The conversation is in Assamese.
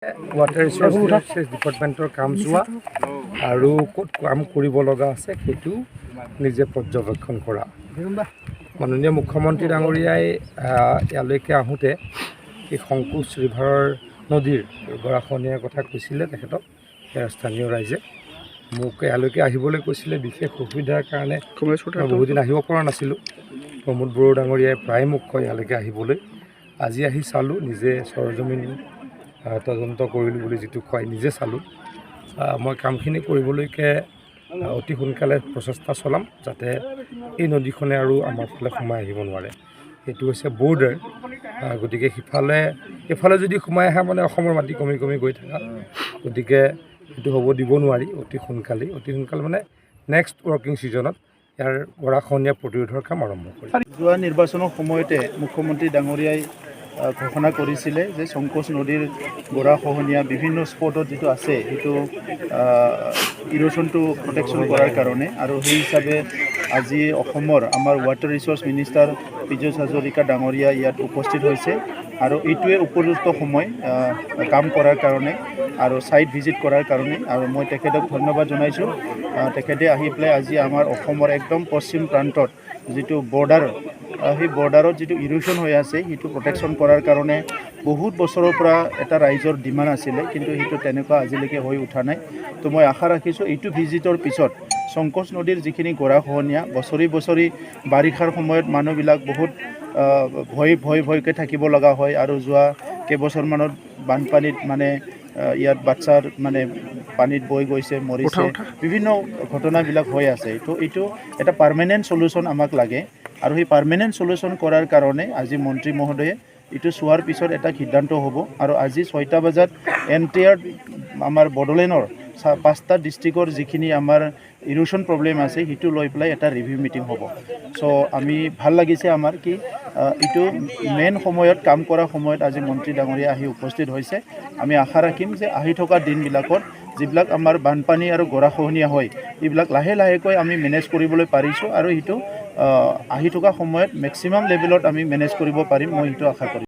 ৱাটাৰ ৰিচোৰ্চেছ ডিপাৰ্টমেণ্টৰ কাম চোৱা আৰু ক'ত কাম কৰিব লগা আছে সেইটো নিজে পৰ্যবেক্ষণ কৰা। মাননীয় মুখ্যমন্ত্ৰী ডাঙৰীয়াই ইয়ালৈকে আহোঁতে এই সংকোচ ৰিভাৰৰ নদীৰ গৰাখহনীয়াৰ কথা কৈছিলে তেখেতক স্থানীয় ৰাইজে মোক ইয়ালৈকে আহিবলৈ কৈছিলে। বিশেষ অসুবিধাৰ কাৰণে বহুদিন আহিব পৰা নাছিলোঁ। প্ৰমোদ বড়ো ডাঙৰীয়াই প্ৰায় মোক কয় ইয়ালৈকে আহিবলৈ। আজি আহি চালোঁ, নিজে সৰজমিন তদন্ত কৰিলোঁ বুলি যিটো কয়, নিজে চালোঁ। মই কামখিনি কৰিবলৈকে অতি সোনকালে প্ৰচেষ্টা চলাম যাতে এই নদীখনে আৰু আমাৰ ফালে সোমাই আহিব নোৱাৰে। এইটো হৈছে বৰ্ডাৰ, গতিকে এফালে যদি সোমাই আহে মানে অসমৰ মাটি কমি কমি গৈ থকা, গতিকে সেইটো হ'ব দিব নোৱাৰি। অতি সোনকালে মানে নেক্সট ৱৰ্কিং ছিজনত ইয়াৰ গৰাখহনীয়া প্ৰতিৰোধৰ কাম আৰম্ভ কৰিম। যোৱা নিৰ্বাচনৰ সময়তে মুখ্যমন্ত্ৰী ডাঙৰীয়াই ঘোষণা কৰিছিলে যে সংকোচ নদীৰ গৰাখহনীয়া বিভিন্ন স্পটত যিটো আছে সেইটো ইৰোশ্যনটো প্ৰটেকশ্যন কৰাৰ কাৰণে, আৰু সেই হিচাপে আজি অসমৰ আমাৰ water resource minister Piyush Hazarika ডাঙৰীয়া ইয়াত উপস্থিত হৈছে আৰু এইটোৱে উপযুক্ত সময় কাম কৰাৰ কাৰণে আৰু ছাইট ভিজিট কৰাৰ কাৰণে, আৰু মই তেখেতক ধন্যবাদ জনাইছোঁ। তেখেতে আহি পেলাই আজি আমাৰ অসমৰ একদম পশ্চিম প্ৰান্তত যিটো বৰ্ডাৰ, সেই বৰ্ডাৰত যিটো ইৰোশ্যন হৈ আছে সেইটো প্ৰটেকশ্যন কৰাৰ কাৰণে বহুত বছৰৰ পৰা এটা ৰাইজৰ ডিমাণ্ড আছিলে, কিন্তু সেইটো তেনেকুৱা আজিলৈকে হৈ উঠা নাই। তো মই আশা ৰাখিছোঁ এইটো ভিজিটৰ পিছত সংকোচ নদীৰ যিখিনি গৰাখহনীয়া বছৰি বাৰিষাৰ সময়ত মানুহবিলাক বহুত ভয়কৈ থাকিব লগা হয়, আৰু যোৱা কেইবছৰমানত বানপানীত মানে ইয়াত বাচ্চাৰ মানে পানীত বৈ গৈছে, মৰিছে, বিভিন্ন ঘটনাবিলাক হৈ আছে। তো এইটো এটা পাৰ্মানেণ্ট চলিউশ্যন আমাক লাগে, আৰু সেই পাৰ্মানেণ্ট চলিউশ্যন কৰাৰ কাৰণে আজি মন্ত্ৰী মহোদয়ে এইটো চোৱাৰ পিছত এটা সিদ্ধান্ত হ'ব, আৰু আজি 6টা বজাত এণ্টায়াৰ আমাৰ বড়োলেণ্ডৰ 5টা ডিষ্ট্ৰিক্টৰ যিখিনি আমাৰ ইৰোশ্যন প্ৰব্লেম আছে সেইটো লৈ পেলাই এটা ৰিভিউ মিটিং হ'ব। চ' আমি ভাল লাগিছে আমাৰ কি এইটো মেইন সময়ত কাম কৰা সময়ত আজি মন্ত্ৰী ডাঙৰীয়া আহি উপস্থিত হৈছে। আমি আশা ৰাখিম যে আহি থকা দিনবিলাকত যিবিলাক আমাৰ বানপানী আৰু গৰাখহনীয়া হয় এইবিলাক লাহে লাহেকৈ আমি মেনেজ কৰিবলৈ পাৰিছোঁ, আৰু সেইটো আহি থকা সময়ত মেক্সিমাম লেভেলত আমি মেনেজ কৰিব পাৰিম, মই সেইটো আশা কৰিম।